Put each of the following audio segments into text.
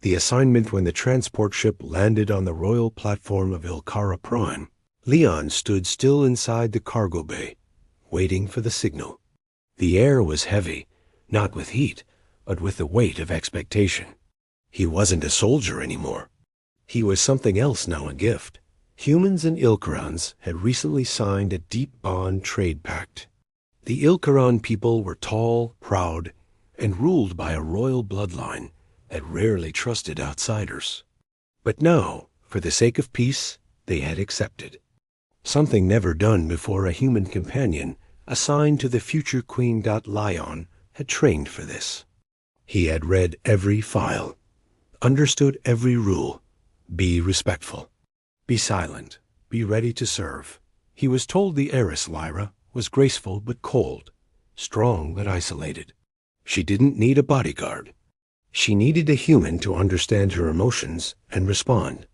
The assignment when the transport ship landed on the royal platform of Ilkara Prime, Leon stood still inside the cargo bay, waiting for the signal. The air was heavy, not with heat, but with the weight of expectation. He wasn't a soldier anymore. He was something else now, a gift. Humans and Ilkarans had recently signed a deep bond trade pact. The Ilkaran people were tall, proud, and ruled by a royal bloodline that rarely trusted outsiders. But now, for the sake of peace, they had accepted. Something never done before. A human companion assigned to the future Queen Lion had trained for this. He had read every file, understood every rule. Be respectful. Be silent. Be ready to serve. He was told the heiress, Lyra, was graceful but cold, strong but isolated. She didn't need a bodyguard. She needed a human to understand her emotions and respond.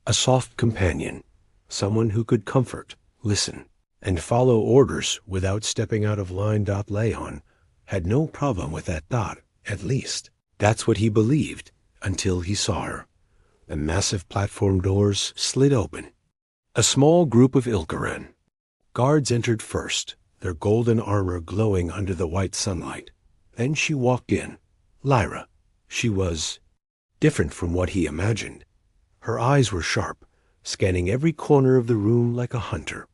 A soft companion, someone who could comfort, listen, and follow orders without stepping out of line. Leon had no problem with that. At least, that's what he believed until he saw her. The massive platform doors slid open. A small group of Ilkaran. Guards entered first, their golden armor glowing under the white sunlight. Then she walked in. Lyra. She was different from what he imagined. Her eyes were sharp, scanning every corner of the room like a hunter.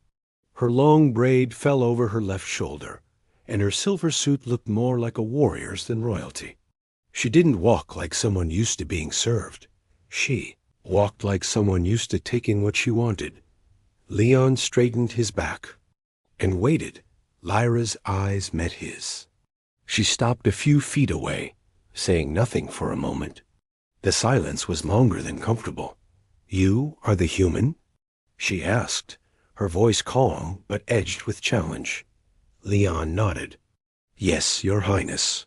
Her long braid fell over her left shoulder, and her silver suit looked more like a warrior's than royalty. She didn't walk like someone used to being served. She walked like someone used to taking what she wanted. Leon straightened his back and waited. Lyra's eyes met his. She stopped a few feet away, saying nothing for a moment. The silence was longer than comfortable. "You are the human?" she asked, her voice calm but edged with challenge. Leon nodded. "Yes, Your Highness.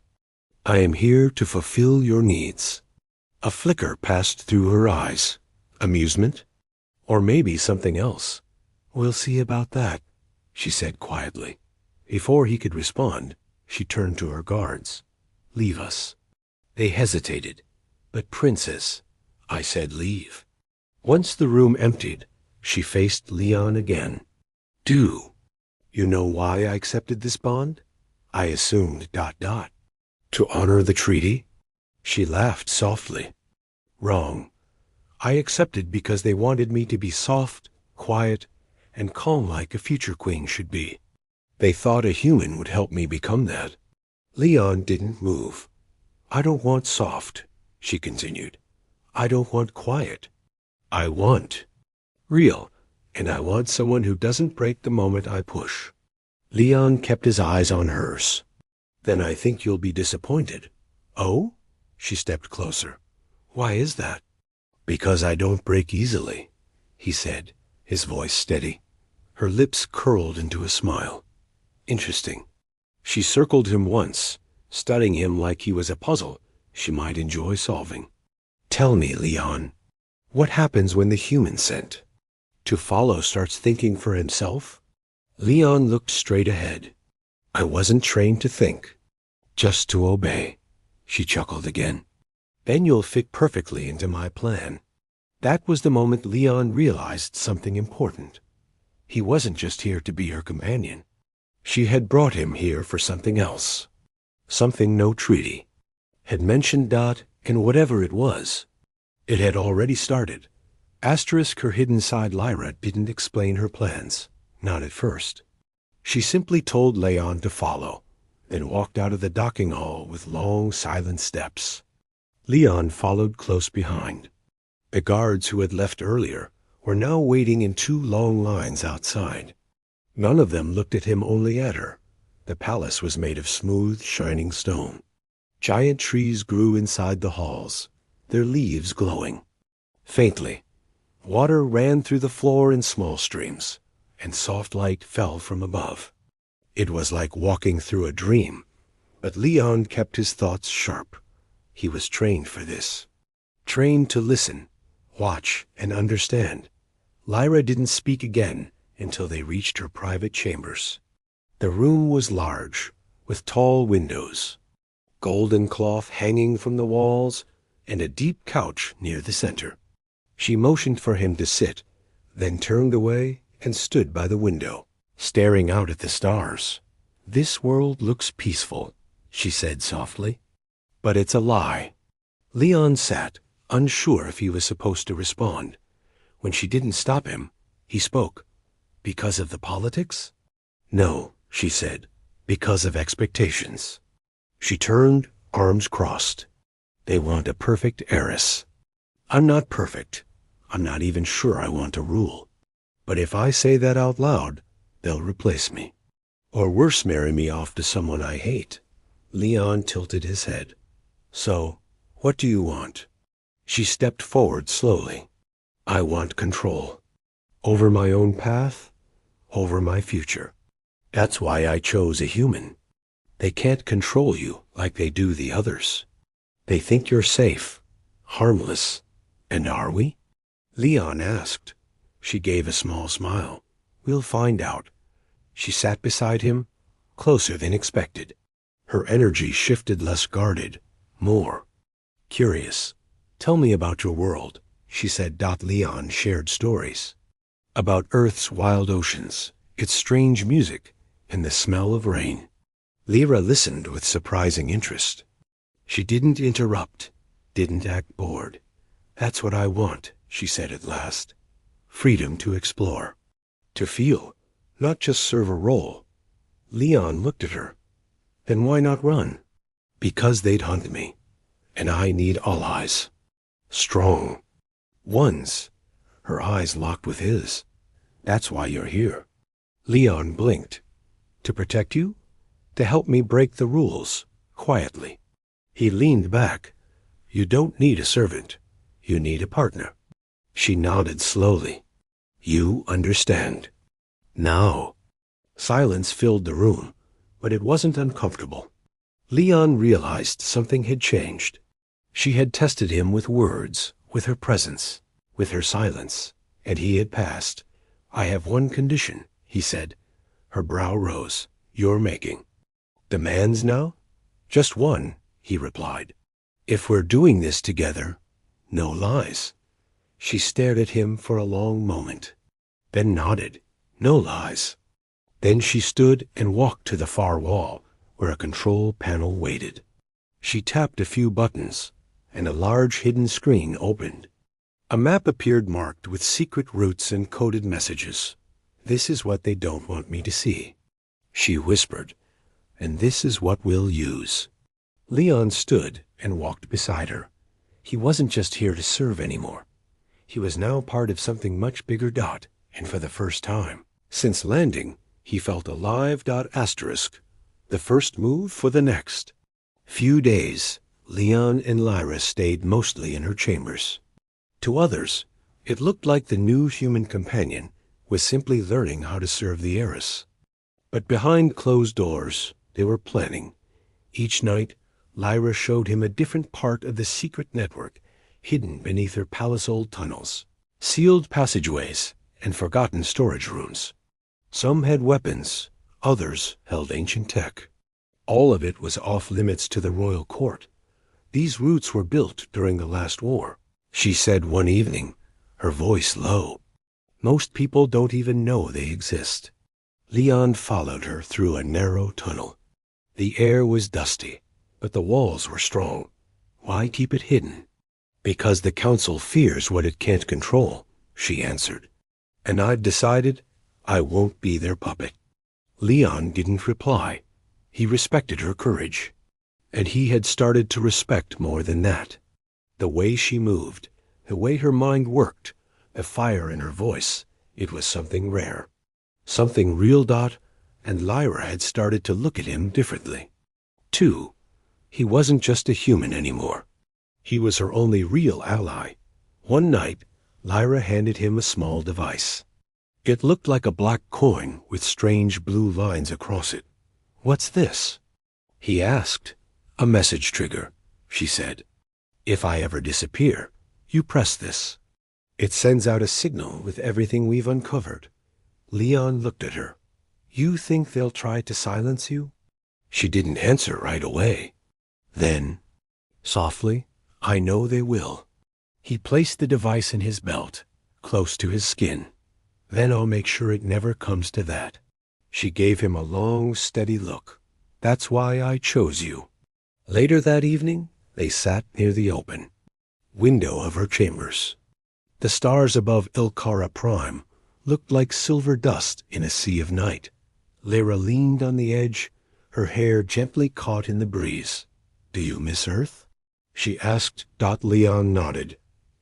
I am here to fulfill your needs." A flicker passed through her eyes. Amusement? Or maybe something else. "We'll see about that," she said quietly. Before he could respond, she turned to her guards. "Leave us." They hesitated. "But Princess," I said, "leave." Once the room emptied, she faced Leon again. "Do you know why I accepted this bond?" I assumed ... To honor the treaty? She laughed softly. "Wrong. I accepted because they wanted me to be soft, quiet, and calm like a future queen should be. They thought a human would help me become that." Leon didn't move. "I don't want soft," she continued. "I don't want quiet. I want real, and I want someone who doesn't break the moment I push." Leon kept his eyes on hers. "Then I think you'll be disappointed." "Oh?" She stepped closer. "Why is that?" "Because I don't break easily," he said, his voice steady. Her lips curled into a smile. "Interesting." She circled him once, studying him like he was a puzzle she might enjoy solving. "Tell me, Leon, what happens when the human sent to follow starts thinking for himself?" Leon looked straight ahead. "I wasn't trained to think, just to obey." She chuckled again. "Then you'll fit perfectly into my plan." That was the moment Leon realized something important. He wasn't just here to be her companion. She had brought him here for something else. Something no treaty had mentioned. And whatever it was, it had already started. Asterisk her hidden side. Lyra didn't explain her plans, not at first. She simply told Leon to follow, then walked out of the docking hall with long, silent steps. Leon followed close behind. The guards who had left earlier were now waiting in two long lines outside. None of them looked at him, only at her. The palace was made of smooth, shining stone. Giant trees grew inside the halls, their leaves glowing. Faintly, water ran through the floor in small streams, and soft light fell from above. It was like walking through a dream, but Leon kept his thoughts sharp. He was trained for this. Trained to listen, watch, and understand. Lyra didn't speak again until they reached her private chambers. The room was large, with tall windows, golden cloth hanging from the walls, and a deep couch near the center. She motioned for him to sit, then turned away and stood by the window, staring out at the stars. "This world looks peaceful," she said softly. "But it's a lie." Leon sat, unsure if he was supposed to respond. When she didn't stop him, he spoke. "Because of the politics?" "No," she said, "because of expectations." She turned, arms crossed. "They want a perfect heiress. I'm not perfect. I'm not even sure I want to rule. But if I say that out loud, they'll replace me. Or worse, marry me off to someone I hate." Leon tilted his head. "So, what do you want?" She stepped forward slowly. "I want control. Over my own path, over my future. That's why I chose a human. They can't control you like they do the others. They think you're safe, harmless. And are we?" Leon asked. She gave a small smile. "We'll find out." She sat beside him, closer than expected. Her energy shifted, less guarded, more curious. "Tell me about your world," she said. Leon shared stories about Earth's wild oceans, its strange music, and the smell of rain. Lyra listened with surprising interest. She didn't interrupt, didn't act bored. "That's what I want," she said at last. "Freedom to explore, to feel, not just serve a role." Leon looked at her. "Then why not run?" "Because they'd hunt me, and I need allies. Strong ones." Her eyes locked with his. "That's why you're here." Leon blinked. "To protect you? To help me break the rules, quietly." He leaned back. "You don't need a servant. You need a partner." She nodded slowly. "You understand." "Now." Silence filled the room, but it wasn't uncomfortable. Leon realized something had changed. She had tested him with words, with her presence, with her silence, and he had passed. "I have one condition," he said. Her brow rose. "You're making." "Demands now?" "Just one," he replied. "If we're doing this together, no lies." She stared at him for a long moment, then nodded. "No lies." Then she stood and walked to the far wall, where a control panel waited. She tapped a few buttons, and a large hidden screen opened. A map appeared marked with secret routes and coded messages. "This is what they don't want me to see," she whispered, "and this is what we'll use." Leon stood and walked beside her. He wasn't just here to serve anymore. He was now part of something much bigger. And for the first time since landing, he felt alive. Asterisk. The first move for the next. Few days, Leon and Lyra stayed mostly in her chambers. To others, it looked like the new human companion was simply learning how to serve the heiress. But behind closed doors, they were planning. Each night, Lyra showed him a different part of the secret network, hidden beneath her palace-old tunnels, sealed passageways, and forgotten storage rooms. Some had weapons, others held ancient tech. All of it was off-limits to the royal court. These routes were built during the last war, she said one evening, her voice low. Most people don't even know they exist. Leon followed her through a narrow tunnel. The air was dusty, but the walls were strong. Why keep it hidden? Because the council fears what it can't control, she answered. And I've decided I won't be their puppet. Leon didn't reply. He respected her courage. And he had started to respect more than that. The way she moved, the way her mind worked, the fire in her voice, it was something rare. Something real. And Lyra had started to look at him differently. Too, he wasn't just a human anymore. He was her only real ally. One night, Lyra handed him a small device. It looked like a black coin with strange blue lines across it. "What's this?" he asked. "A message trigger," she said. "If I ever disappear, you press this. It sends out a signal with everything we've uncovered." Leon looked at her. "You think they'll try to silence you?" She didn't answer right away. Then, softly, I know they will. He placed the device in his belt, close to his skin. Then I'll make sure it never comes to that. She gave him a long, steady look. That's why I chose you. Later that evening, they sat near the open window of her chambers. The stars above Ilkara Prime looked like silver dust in a sea of night. Lyra leaned on the edge, her hair gently caught in the breeze. Do you miss Earth? She asked. Leon nodded.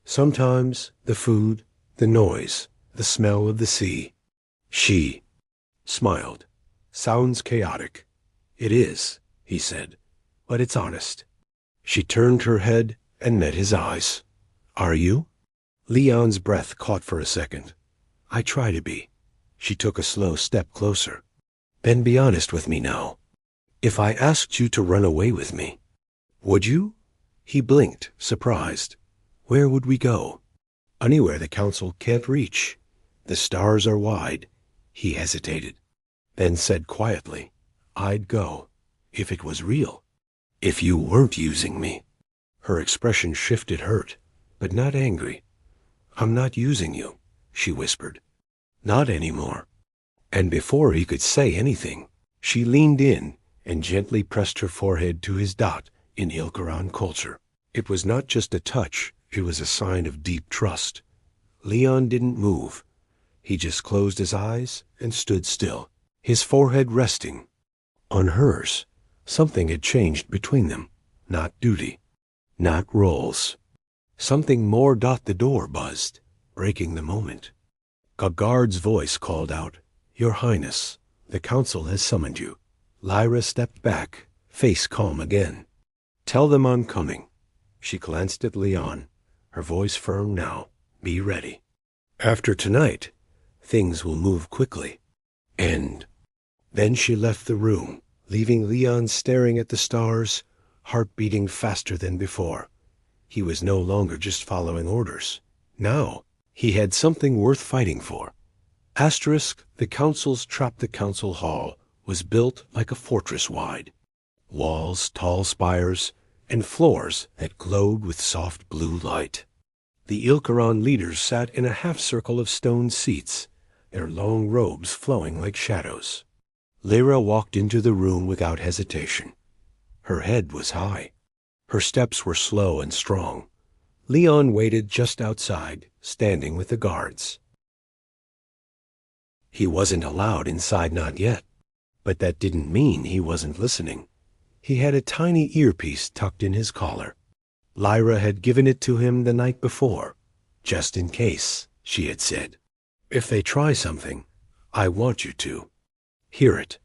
Sometimes the food, the noise, the smell of the sea. She smiled. Sounds chaotic. It is, he said, but it's honest. She turned her head and met his eyes. Are you? Leon's breath caught for a second. I try to be. She took a slow step closer. Then be honest with me now. If I asked you to run away with me, would you? He blinked, surprised. Where would we go? Anywhere the council can't reach. The stars are wide. He hesitated, then said quietly, I'd go, if it was real. If you weren't using me. Her expression shifted, hurt, but not angry. I'm not using you, she whispered. Not anymore. And before he could say anything, she leaned in and gently pressed her forehead to his dot in Ilkaran culture. It was not just a touch, it was a sign of deep trust. Leon didn't move. He just closed his eyes and stood still, his forehead resting on hers. Something had changed between them. Not duty, not roles. Something more. The door buzzed, breaking the moment. A guard's voice called out, Your Highness, the council has summoned you. Lyra stepped back, face calm again. Tell them I'm coming. She glanced at Leon, her voice firm now. Be ready. After tonight, things will move quickly. And then she left the room, leaving Leon staring at the stars, heart beating faster than before. He was no longer just following orders. Now, he had something worth fighting for. The council's trap. The council hall was built like a fortress wide. Walls, tall spires, and floors that glowed with soft blue light. The Ilkaran leaders sat in a half-circle of stone seats, their long robes flowing like shadows. Lyra walked into the room without hesitation. Her head was high. Her steps were slow and strong. Leon waited just outside, standing with the guards. He wasn't allowed inside, not yet. But that didn't mean he wasn't listening. He had a tiny earpiece tucked in his collar. Lyra had given it to him the night before. Just in case, she had said. If they try something, I want you to hear it.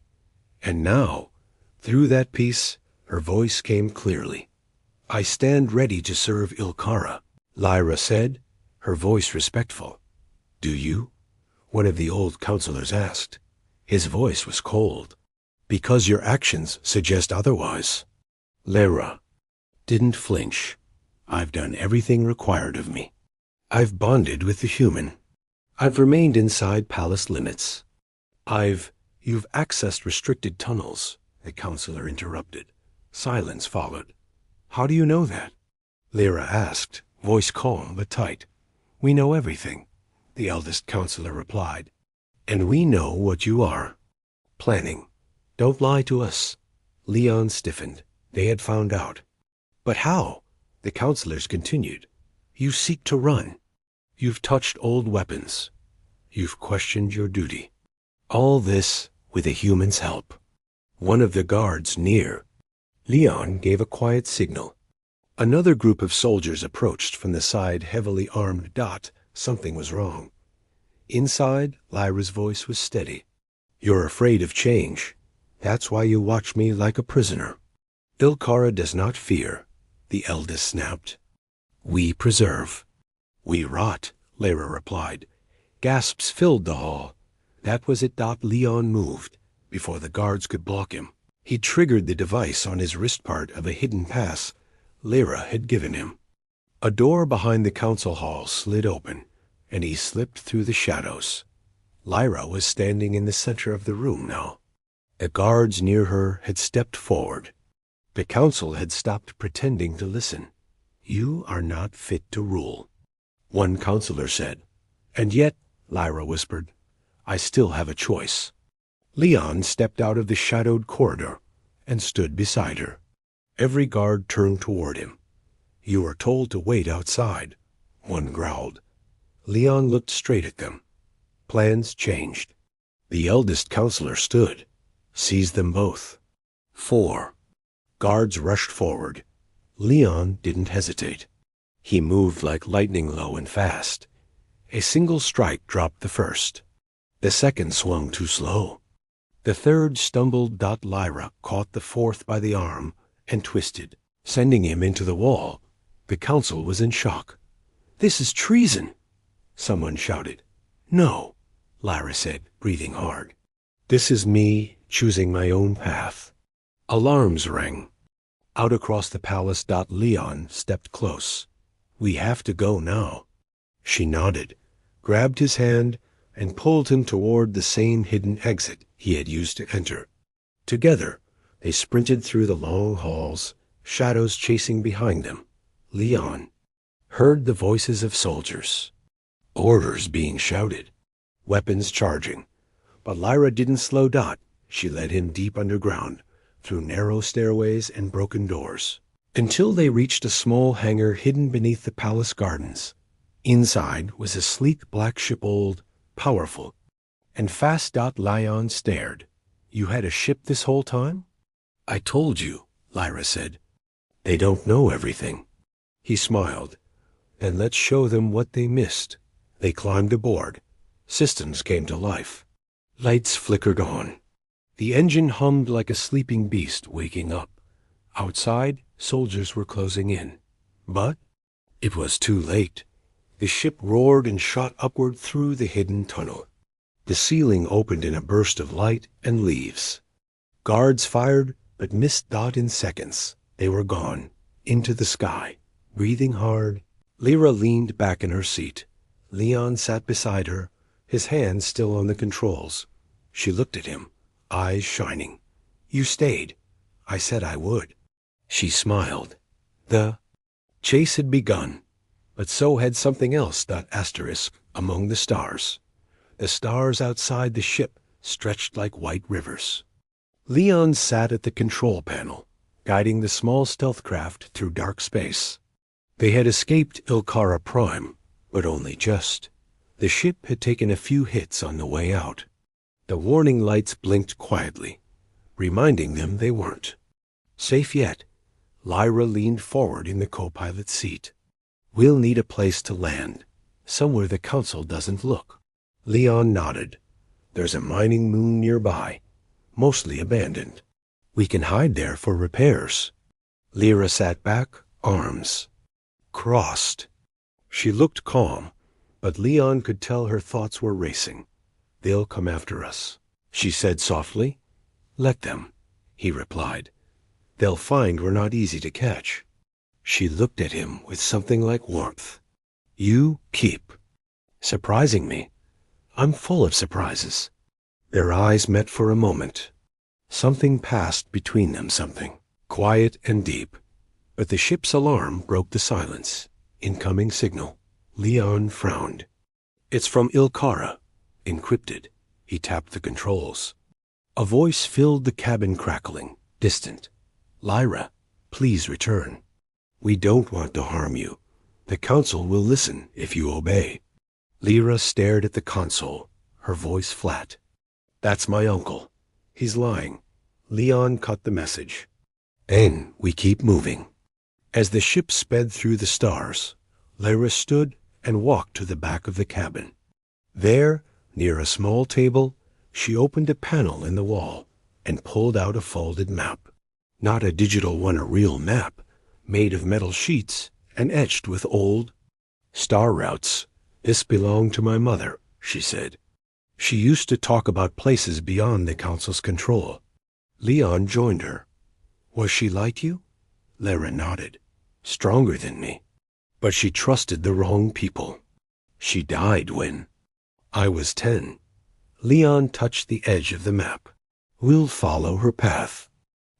And now, through that piece, her voice came clearly. I stand ready to serve Ilkara, Lyra said, her voice respectful. Do you? One of the old counselors asked. His voice was cold. Because your actions suggest otherwise. Lyra didn't flinch. I've done everything required of me. I've bonded with the human. I've remained inside palace limits. You've accessed restricted tunnels, the counselor interrupted. Silence followed. How do you know that? Lyra asked, voice calm but tight. We know everything, the eldest counselor replied. And we know what you are. Planning. Don't lie to us. Leon stiffened. They had found out. But how? The counselors continued. You seek to run. You've touched old weapons. You've questioned your duty. All this with a human's help. One of the guards near. Leon gave a quiet signal. Another group of soldiers approached from the side, heavily armed. Something was wrong. Inside, Lyra's voice was steady. You're afraid of change. That's why you watch me like a prisoner. Ilkara does not fear, the eldest snapped. We preserve. We rot, Lyra replied. Gasps filled the hall. That was it. Leon moved, before the guards could block him. He triggered the device on his wrist, part of a hidden pass Lyra had given him. A door behind the council hall slid open, and he slipped through the shadows. Lyra was standing in the center of the room now. The guards near her had stepped forward. The council had stopped pretending to listen. "You are not fit to rule," one counselor said. "And yet," Lyra whispered, "I still have a choice." Leon stepped out of the shadowed corridor and stood beside her. Every guard turned toward him. "You are told to wait outside," one growled. Leon looked straight at them. Plans changed. The eldest counselor stood, seized them both. 4. Guards rushed forward. Leon didn't hesitate. He moved like lightning, low and fast. A single strike dropped the first. The second swung too slow. The third stumbled. Lyra caught the fourth by the arm and twisted, sending him into the wall. The council was in shock. "This is treason," someone shouted. "No," Lyra said, breathing hard. "This is me choosing my own path." Alarms rang. Out across the palace. Leon stepped close. "We have to go now." She nodded, grabbed his hand, and pulled him toward the same hidden exit he had used to enter. Together, they sprinted through the long halls, shadows chasing behind them. Leon heard the voices of soldiers, orders being shouted, weapons charging. But Lyra didn't slow. She led him deep underground, through narrow stairways and broken doors, until they reached a small hangar hidden beneath the palace gardens. Inside was a sleek black ship, old, powerful, and fast. Leon stared. "You had a ship this whole time?" "I told you," Lyra said. "They don't know everything." He smiled. "Then let's show them what they missed." They climbed aboard. Systems came to life. Lights flickered on. The engine hummed like a sleeping beast waking up. Outside, soldiers were closing in. But it was too late. The ship roared and shot upward through the hidden tunnel. The ceiling opened in a burst of light and leaves. Guards fired, but missed. In seconds, they were gone, into the sky, breathing hard. Lyra leaned back in her seat. Leon sat beside her, his hands still on the controls. She looked at him, eyes shining. "You stayed. I said I would." She smiled. The chase had begun, but so had something else. Among the stars. The stars outside the ship stretched like white rivers. Leon sat at the control panel, guiding the small stealth craft through dark space. They had escaped Ilkara Prime, but only just. The ship had taken a few hits on the way out. The warning lights blinked quietly, reminding them they weren't safe yet. Lyra leaned forward in the co-pilot seat. "We'll need a place to land, somewhere the council doesn't look." Leon nodded. "There's a mining moon nearby, mostly abandoned. We can hide there for repairs." Lyra sat back, arms crossed. She looked calm, but Leon could tell her thoughts were racing. "They'll come after us," she said softly. "Let them," he replied. "They'll find we're not easy to catch." She looked at him with something like warmth. "You keep surprising me. I'm full of surprises." Their eyes met for a moment. Something passed between them, something quiet and deep. But the ship's alarm broke the silence. Incoming signal. Leon frowned. "It's from Ilkara. Encrypted." He tapped the controls. A voice filled the cabin, crackling, distant. "Lyra, please return. We don't want to harm you. The council will listen if you obey." Lyra stared at the console, her voice flat. "That's my uncle. He's lying." Leon cut the message. "And we keep moving." As the ship sped through the stars, Lyra stood and walked to the back of the cabin. There, near a small table, she opened a panel in the wall and pulled out a folded map. Not a digital one, a real map, made of metal sheets and etched with old star routes. "This belonged to my mother," she said. "She used to talk about places beyond the council's control." Leon joined her. "Was she like you?" Lyra nodded. "Stronger than me. But she trusted the wrong people. She died when I was 10. Leon touched the edge of the map. "We'll follow her path.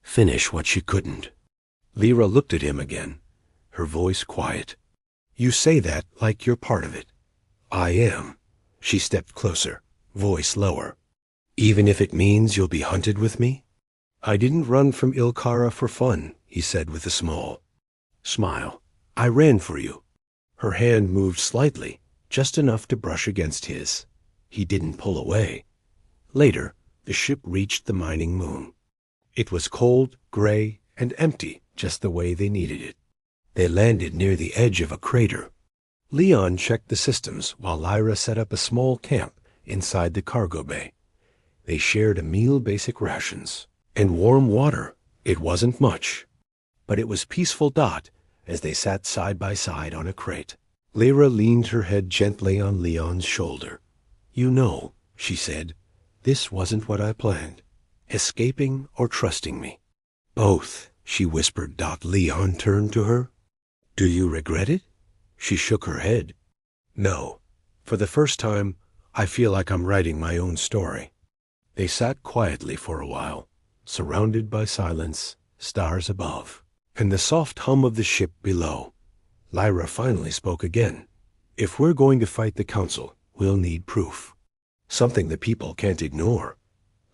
Finish what she couldn't." Lyra looked at him again. her voice quiet. You say that like you're part of it. I am. She stepped closer, voice lower. Even if it means you'll be hunted with me? I didn't run from Ilkara for fun, he said with a small smile. I ran for you. Her hand moved slightly, just enough to brush against his. He didn't pull away. Later, the ship reached the mining moon. It was cold, gray, and empty, just the way they needed it. They landed near the edge of a crater. Leon checked the systems while Lyra set up a small camp inside the cargo bay. They shared a meal, basic rations, and warm water. It wasn't much, but it was peaceful. As they sat side by side on a crate, Lyra leaned her head gently on Leon's shoulder. You know, she said, this wasn't what I planned. Escaping or trusting me? Both, she whispered. Leon turned to her. Do you regret it? She shook her head. No. For the first time, I feel like I'm writing my own story. They sat quietly for a while, surrounded by silence, stars above, and the soft hum of the ship below. Lyra finally spoke again. If we're going to fight the Council, we'll need proof. Something the people can't ignore.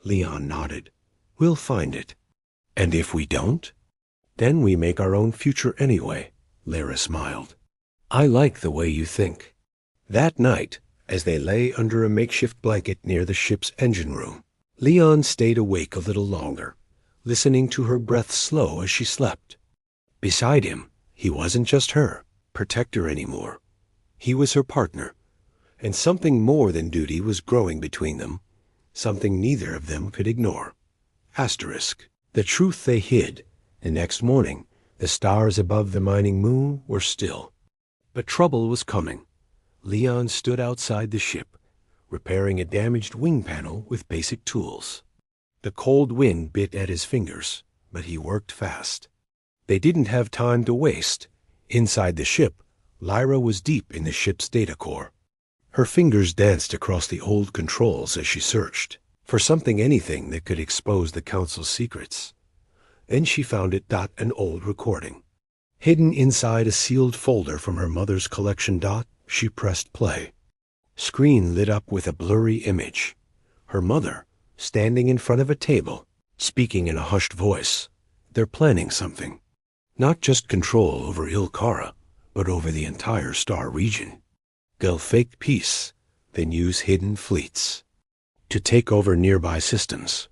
Leon nodded. We'll find it. And if we don't? Then we make our own future anyway, Lyra smiled. I like the way you think. That night, as they lay under a makeshift blanket near the ship's engine room, Leon stayed awake a little longer, listening to her breath slow as she slept. Beside him, he wasn't just her protector anymore. He was her partner, and something more than duty was growing between them, something neither of them could ignore. Asterisk. The truth they hid. The next morning, the stars above the mining moon were still. But trouble was coming. Leon stood outside the ship, repairing a damaged wing panel with basic tools. The cold wind bit at his fingers, but he worked fast. They didn't have time to waste. Inside the ship, Lyra was deep in the ship's data core. Her fingers danced across the old controls as she searched for anything that could expose the Council's secrets. Then she found it. An old recording. Hidden inside a sealed folder from her mother's collection. She pressed play. Screen lit up with a blurry image. Her mother, standing in front of a table, speaking in a hushed voice. They're planning something. Not just control over Ilkara, but over the entire star region. They'll fake peace, then use hidden fleets to take over nearby systems.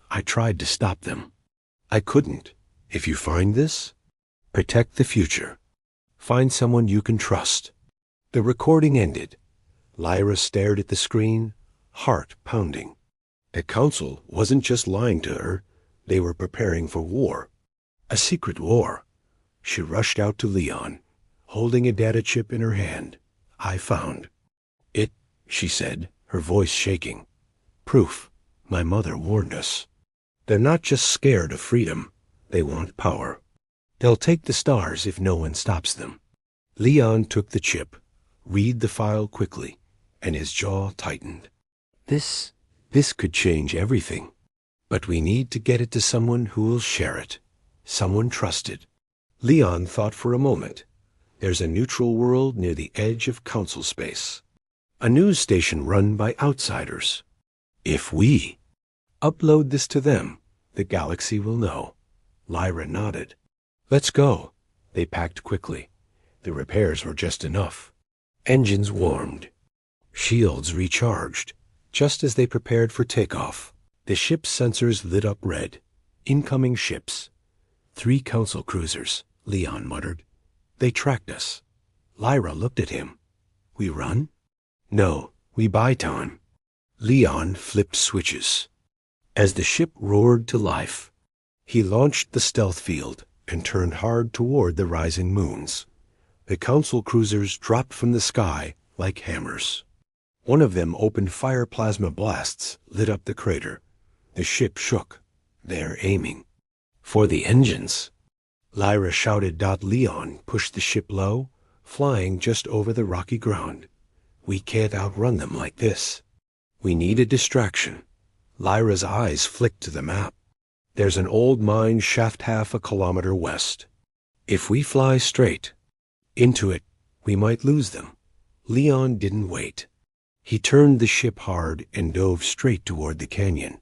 I tried to stop them. I couldn't. If you find this, protect the future. Find someone you can trust. The recording ended. Lyra stared at the screen, heart pounding. The Council wasn't just lying to her. They were preparing for war. A secret war. She rushed out to Leon, holding a data chip in her hand. I found it, she said, her voice shaking. Proof. My mother warned us. They're not just scared of freedom. They want power. They'll take the stars if no one stops them. Leon took the chip, read the file quickly, and his jaw tightened. This could change everything. But we need to get it to someone who will share it. Someone trusted. Leon thought for a moment. There's a neutral world near the edge of Council space. A news station run by outsiders. If we upload this to them, the galaxy will know. Lyra nodded. Let's go. They packed quickly. The repairs were just enough. Engines warmed. Shields recharged. Just as they prepared for takeoff, the ship's sensors lit up red. Incoming ships. 3 Council cruisers, Leon muttered. They tracked us. Lyra looked at him. We run? No, we buy time. Leon flipped switches. As the ship roared to life, he launched the stealth field and turned hard toward the rising moons. The Council cruisers dropped from the sky like hammers. One of them opened fire plasma blasts, lit up the crater. The ship shook. They're aiming. For the engines. Lyra shouted. Leon pushed the ship low, flying just over the rocky ground. We can't outrun them like this. We need a distraction. Lyra's eyes flicked to the map. There's an old mine shaft half a kilometer west. If we fly straight into it, we might lose them. Leon didn't wait. He turned the ship hard and dove straight toward the canyon.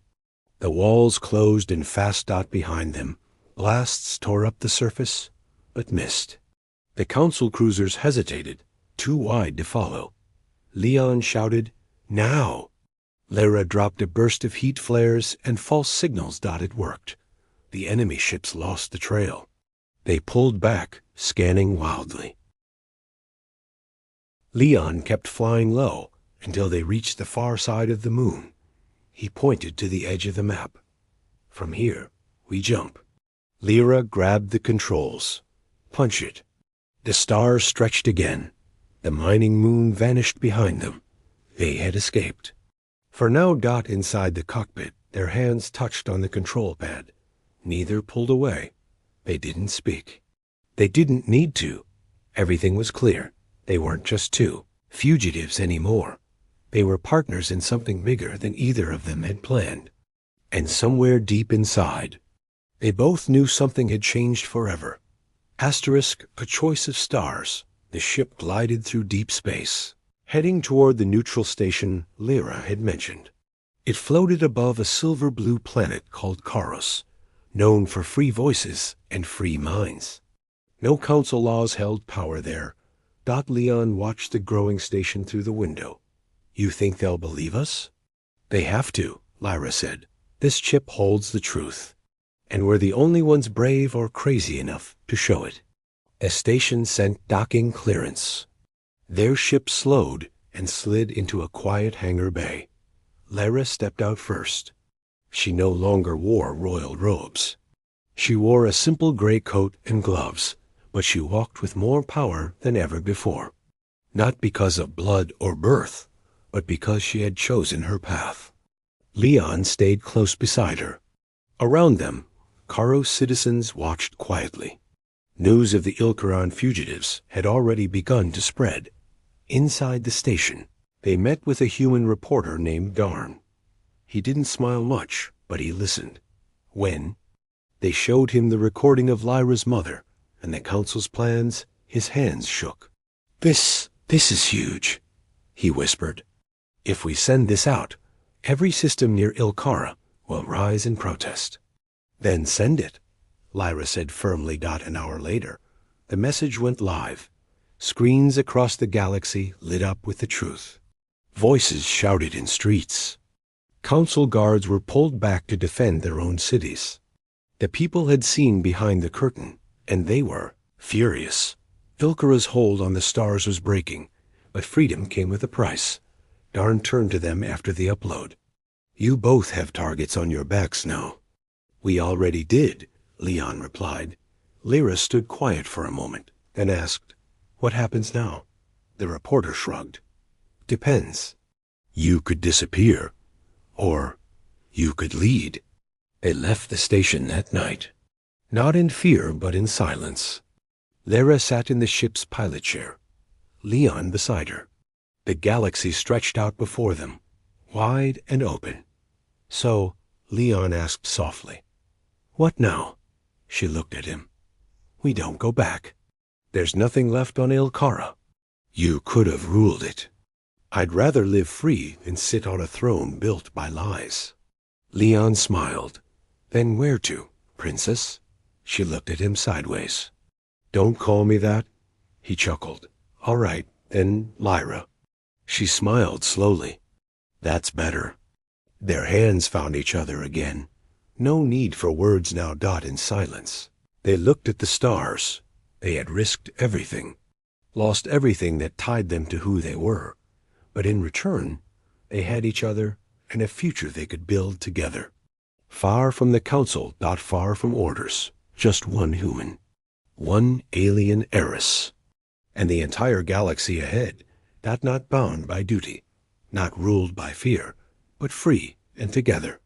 The walls closed in fast dot behind them. Blasts tore up the surface, but missed. The council cruisers hesitated, too wide to follow. Leon shouted, "Now!" Lyra dropped a burst of heat flares and false signals. It worked. The enemy ships lost the trail. They pulled back, scanning wildly. Leon kept flying low until they reached the far side of the moon. He pointed to the edge of the map. "From here, we jump." Lyra grabbed the controls. "Punch it." The stars stretched again. The mining moon vanished behind them. They had escaped. For now, inside the cockpit, their hands touched on the control pad. Neither pulled away. They didn't speak. They didn't need to. Everything was clear. They weren't just two fugitives anymore. They were partners in something bigger than either of them had planned. And somewhere deep inside, they both knew something had changed forever. Asterisk, a choice of stars. The ship glided through deep space, heading toward the neutral station Lyra had mentioned. It floated above a silver-blue planet called Karos, known for free voices and free minds. No council laws held power there. Leon watched the growing station through the window. "You think they'll believe us?" "They have to," Lyra said. "This chip holds the truth, and we're the only ones brave or crazy enough to show it." A station sent docking clearance. Their ship slowed and slid into a quiet hangar bay. Lyra stepped out first. She no longer wore royal robes. She wore a simple gray coat and gloves, but she walked with more power than ever before. Not because of blood or birth, but because she had chosen her path. Leon stayed close beside her. Around them, Karos citizens watched quietly. News of the Ilkaran fugitives had already begun to spread. Inside the station, they met with a human reporter named Darn. He didn't smile much, but he listened. When they showed him the recording of Lyra's mother and the council's plans, his hands shook. This is huge," he whispered. "If we send this out, every system near Ilkara will rise in protest." "Then send it," Lyra said firmly. An hour later, the message went live. Screens across the galaxy lit up with the truth. Voices shouted in streets. Council guards were pulled back to defend their own cities. The people had seen behind the curtain, and they were furious. Ilkara's hold on the stars was breaking, but freedom came with a price. Darn turned to them after the upload. "You both have targets on your backs now." "We already did," Leon replied. Lyra stood quiet for a moment, then asked, "What happens now?" The reporter shrugged. "Depends. You could disappear, or you could lead." They left the station that night, not in fear but in silence. Lyra sat in the ship's pilot chair, Leon beside her. The galaxy stretched out before them, wide and open. "So," Leon asked softly, "what now?" She looked at him. "We don't go back. There's nothing left on Ilkara. You could have ruled it. I'd rather live free than sit on a throne built by lies." Leon smiled. "Then where to, princess?" She looked at him sideways. "Don't call me that," he chuckled. "All right, then Lyra." She smiled slowly. "That's better." Their hands found each other again. No need for words now. In silence, they looked at the stars. They had risked everything, lost everything that tied them to who they were. But in return, they had each other and a future they could build together. Far from the council, far from orders, just one human, one alien heiress, and the entire galaxy ahead, not bound by duty, not ruled by fear, but free and together.